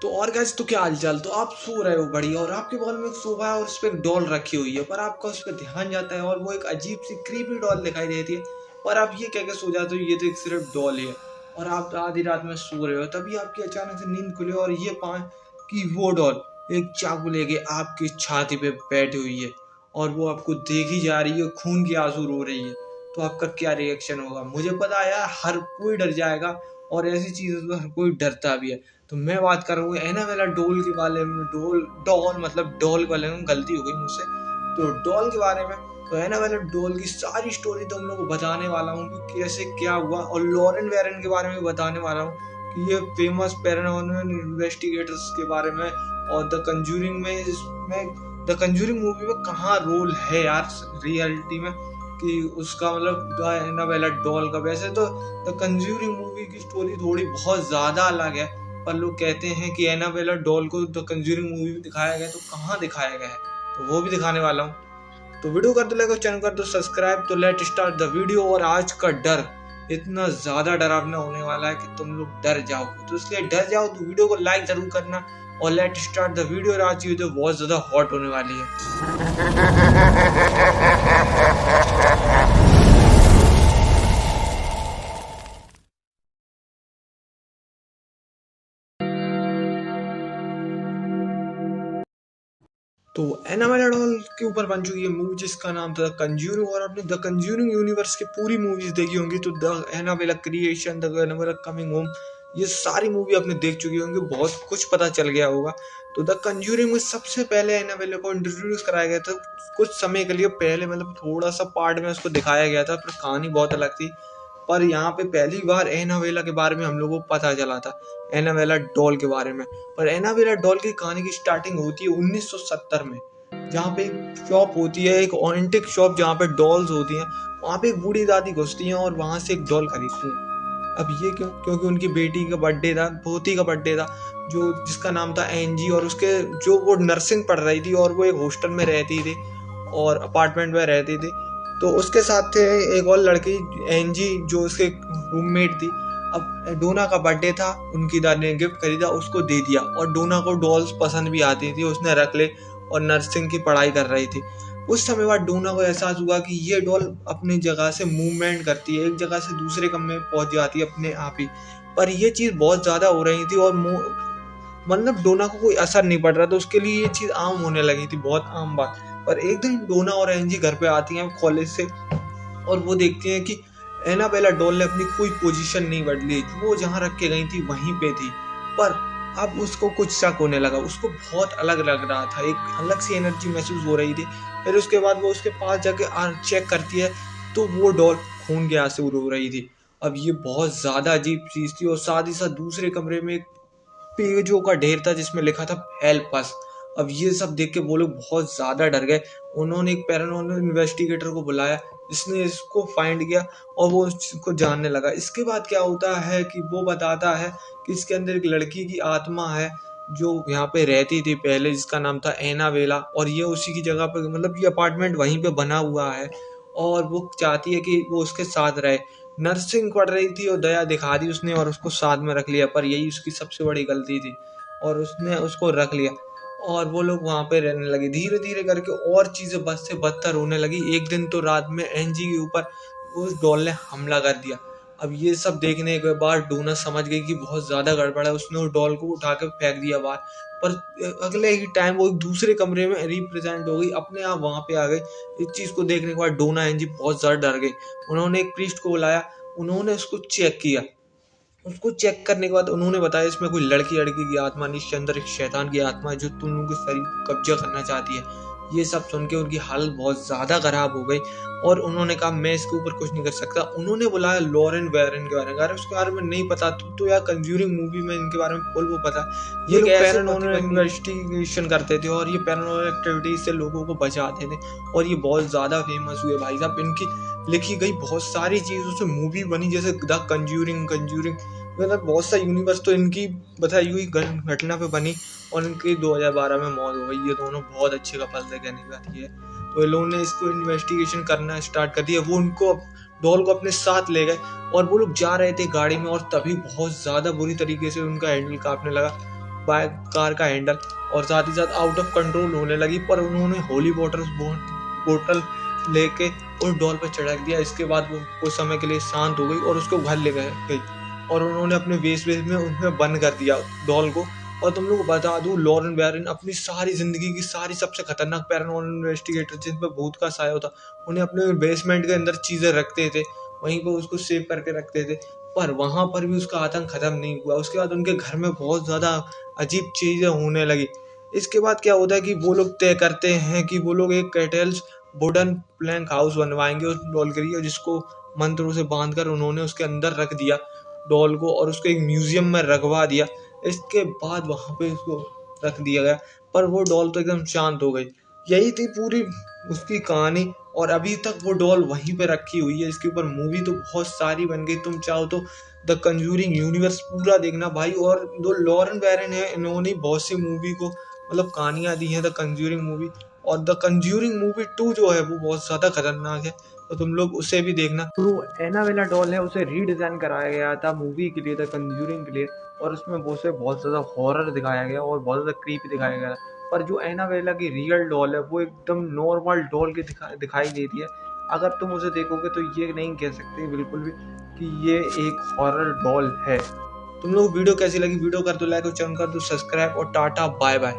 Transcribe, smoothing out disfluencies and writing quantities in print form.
तो और गाइस, तो क्या हालचाल। तो आप सो रहे हो बढ़िया और आपके बगल में एक सोफा है और उस पर एक डॉल रखी हुई है, पर आपका उस पर ध्यान जाता है और वो एक अजीब सी क्रीपी डॉल दिखाई देती है। और आप ये कह के सो जाते हो ये तो एक सिर्फ डॉल ही है। और आप आधी रात में सो रहे हो, तभी आपकी अचानक से नींद खुले और ये पाए कि वो डॉल एक चाकू लेके आपकी छाती पे बैठी हुई है और वो आपको देखी जा रही है, खून के आंसू रो रही है। तो आपका क्या रिएक्शन होगा? मुझे पता है यार, हर कोई डर जाएगा और ऐसी चीजों से हर कोई डरता भी है। तो मैं बात कर रहा हूँ एनाबेला डोल के बारे में। डोल डॉल मतलब डॉल वाले में गलती हो गई मुझसे। तो डॉल के बारे में, तो एनाबेला डॉल की सारी स्टोरी तुम लोग को बताने वाला हूँ कि कैसे क्या हुआ, और लॉरेन वेरन के बारे में बताने वाला हूँ कि ये फेमस पैरानॉर्मल इन्वेस्टिगेटर्स के बारे में, और द कंजूरिंग में, इसमें द कंजूरिंग मूवी में कहाँ रोल है यार रियलिटी में, कि उसका मतलब एनाबेला डॉल का। वैसे तो द कंजूरिंग मूवी की स्टोरी थोड़ी बहुत ज्यादा अलग है, पर लोग कहते हैं कि एनाबेला डॉल को द कंजूरिंग मूवी में दिखाया गया, तो कहाँ दिखाया गया है, तो वो भी दिखाने वाला हूँ। तो वीडियो कर दो लाइक और चैनल कर दो सब्सक्राइब। तो लेट स्टार्ट द वीडियो। और आज का डर इतना ज्यादा डरावना होने वाला है कि तुम लोग डर जाओगे, तो इसलिए डर जाओ तो वीडियो को लाइक जरूर करना। और लेट स्टार्ट द वीडियो। आज की वीडियो बहुत ज्यादा हॉट होने वाली है। तो एनाबेला डॉल के ऊपर बन चुकी है मूवी जिसका नाम था द कंज्यूरिंग। और आपने द कंज्यूरिंग यूनिवर्स की पूरी मूवीज देखी होंगी, तो the Annabelle creation, the Annabelle coming home, ये सारी मूवी आपने देख चुकी होंगी, बहुत कुछ पता चल गया होगा। तो द कंज्यूरिंग में सबसे पहले एनाबेला को इंट्रोड्यूस कराया गया था कुछ समय के लिए पहले, मतलब थोड़ा सा पार्ट में उसको दिखाया गया था, पर कहानी बहुत अलग थी। पर यहाँ पे पहली बार एनाबेला के बारे में हम लोगों को पता चला था, एनाबेला डॉल के बारे में। पर एनाबेला डॉल की कहानी की स्टार्टिंग होती है 1970 में, जहाँ पे एक शॉप होती है, एक एंटिक शॉप जहाँ पे डॉल्स होती हैं। वहाँ पे एक बूढ़ी दादी घुसती हैं और वहाँ से एक डॉल खरीदती हैं। अब ये क्यों? क्योंकि उनकी बेटी का बर्थडे था, पोती का बर्थडे था, जो जिसका नाम था एनजी। और उसके जो वो नर्सिंग पढ़ रही थी और वो एक हॉस्टल में रहती थी और अपार्टमेंट में रहती थी। तो उसके साथ थे एक और लड़की एनजी, जो उसके रूममेट थी। अब डोना का बर्थडे था, उनकी दादी ने गिफ्ट खरीदा, उसको दे दिया। और डोना को डॉल्स पसंद भी आती थी, उसने रख ले और नर्सिंग की पढ़ाई कर रही थी। उस समय बाद डोना को एहसास हुआ कि ये डॉल अपनी जगह से मूवमेंट करती है, एक जगह से दूसरे कमरे में पहुंच जाती है अपने आप ही। पर ये चीज बहुत ज्यादा हो रही थी और मतलब डोना को कोई असर नहीं पड़ रहा था, उसके लिए ये चीज आम होने लगी थी, बहुत आम बात। पर एक दिन डोना और एनजी घर पे आती हैं कॉलेज से, और वो देखती हैं कि एनाबेला डॉल ने अपनी कोई पोजीशन नहीं बदली, वो जहाँ रख के गई थी वहीं पे थी। पर अब उसको कुछ शक होने लगा, उसको बहुत अलग लग रहा था, एक अलग सी एनर्जी महसूस हो रही थी। फिर उसके बाद वो उसके पास जाके चेक करती है, तो वो डॉल खून के आंसू रो रही थी। अब ये बहुत ज्यादा अजीब चीज थी। और साथ ही साथ दूसरे कमरे में एक पेजों का ढेर था जिसमें लिखा था हेल्प अस। अब ये सब देख के वो लोग बहुत ज्यादा डर गए। उन्होंने एक पैरानॉर्मल इन्वेस्टिगेटर को बुलाया, जिसने इसको फाइंड किया और वो इसको जानने लगा। इसके बाद क्या होता है कि वो बताता है कि इसके अंदर एक लड़की की आत्मा है जो यहाँ पे रहती थी पहले, जिसका नाम था एनाबेला। और ये उसी की जगह पे, मतलब ये अपार्टमेंट वहीं पे बना हुआ है और वो चाहती है कि वो उसके साथ रहे। नर्सिंग पढ़ रही थी और दया दिखा दी उसने और उसको साथ में रख लिया, पर यही उसकी सबसे बड़ी गलती थी और उसने उसको रख लिया। और वो लोग वहां पे रहने लगे। धीरे धीरे करके और चीजें बद से बदतर होने लगी। एक दिन तो रात में एनजी के ऊपर उस डॉल ने हमला कर दिया। अब ये सब देखने के बाद डोना समझ गई कि बहुत ज्यादा गड़बड़ है, उसने उस डॉल को उठा के फेंक दिया बाहर। पर अगले ही टाइम वो एक दूसरे कमरे में रिप्रेजेंट हो गई, अपने आप वहां पे आ गई। इस चीज को देखने के बाद डोना एनजी बहुत ज्यादा डर गई। उन्होंने एक प्रीस्ट को बुलाया, उन्होंने उसको चेक किया। उसको चेक करने के बाद उन्होंने बताया इसमें कोई लड़की लड़की की आत्मा नहीं, इसके अंदर एक शैतान की आत्मा है जो तुम लोगों के शरीर को कब्जा करना चाहती है। ये सब सुन के उनकी हालत बहुत ज्यादा खराब हो गई और उन्होंने कहा मैं इसके ऊपर कुछ नहीं कर सकता। उन्होंने बुलाया लॉरेन वेरन के बारे में। अगर उसके बारे में नहीं पता तो यार कंज्यूरिंग मूवी में इनके बारे में फुल वो पता है। ये लोग पैरानॉर्मल इन्वेस्टिगेशन करते थे और ये पैरानॉर्मल एक्टिविटीज से लोगों को बचाते थे और ये बहुत ज्यादा फेमस हुए भाई साहब। इनकी लिखी गई बहुत सारी चीजों से मूवी बनी, जैसे द कंज्यूरिंग, मतलब बहुत सा यूनिवर्स तो इनकी बताई हुई घटना पे बनी। और इनकी 2012 में मौत हो गई। ये दोनों बहुत अच्छे कपल थे, कहने की बात ये है। तो ये लोगों ने इसको इन्वेस्टिगेशन करना स्टार्ट कर दिया। वो उनको डॉल को अपने साथ ले गए और वो लोग जा रहे थे गाड़ी में, और तभी बहुत ज्यादा बुरी तरीके से उनका हैंडल कांपने लगा। बाइक कार का हैंडल और साथ ही साथ आउट ऑफ कंट्रोल होने लगी। पर उन्होंने होली वाटर बोतल लेके उस डॉल पर छिड़क दिया। इसके बाद वो कुछ समय के लिए शांत हो गई और उसको घर ले गई और उन्होंने अपने वेस्ट में उनमें बंद कर दिया डॉल को। और तुम लोग को बता दूं, लॉरेन बैरन अपनी सारी जिंदगी की सारी सबसे खतरनाक पैरानॉर्मल इन्वेस्टिगेटर जिन पर भूत का साया होता, उन्हें अपने बेसमेंट के अंदर चीजें रखते थे, वहीं पर उसको सेव करके रखते थे। पर वहां पर भी उसका आतंक खत्म नहीं हुआ। उसके बाद उनके घर में बहुत ज्यादा अजीब चीजें होने लगी। इसके बाद क्या होता है कि वो लोग तय करते हैं कि वो लोग एक कैटल्स वुडन प्लैंक हाउस बनवाएंगे उस डॉल के लिए, जिसको मंत्रों से बांधकर उन्होंने उसके अंदर रख दिया डॉल को और उसको एक म्यूजियम में रखवा दिया। इसके बाद वहां पे उसको रख दिया गया, पर वो डॉल तो एकदम शांत हो गई। यही थी पूरी उसकी कहानी और अभी तक वो डॉल वहीं पे रखी हुई है। इसके ऊपर मूवी तो बहुत सारी बन गई, तुम चाहो तो द कंजूरिंग यूनिवर्स पूरा देखना भाई। और जो लॉरेन बैरन है, इन्होंने बहुत सी मूवी को मतलब कहानियां दी हैं द कंजूरिंग मूवी, और द कंज्यूरिंग मूवी 2 जो है वो बहुत ज्यादा खतरनाक है, तो तुम लोग उसे भी देखना। तो एनाबेला डॉल है उसे रीडिजाइन कराया गया था मूवी के लिए, द कंज्यूरिंग के लिए, और उसमें वो उसे बहुत ज्यादा हॉरर दिखाया गया और बहुत ज्यादा क्रीपी दिखाया गया। पर जो एनाबेला की रियल डॉल है वो एकदम नॉर्मल डॉल की दिखाई देती है। अगर तुम उसे देखोगे तो ये नहीं कह सकते बिल्कुल भी कि ये एक हॉरर डॉल है। तुम लोग वीडियो कैसी लगी, वीडियो कर दो लाइक और चैनल कर दो सब्सक्राइब, और टाटा बाय बाय।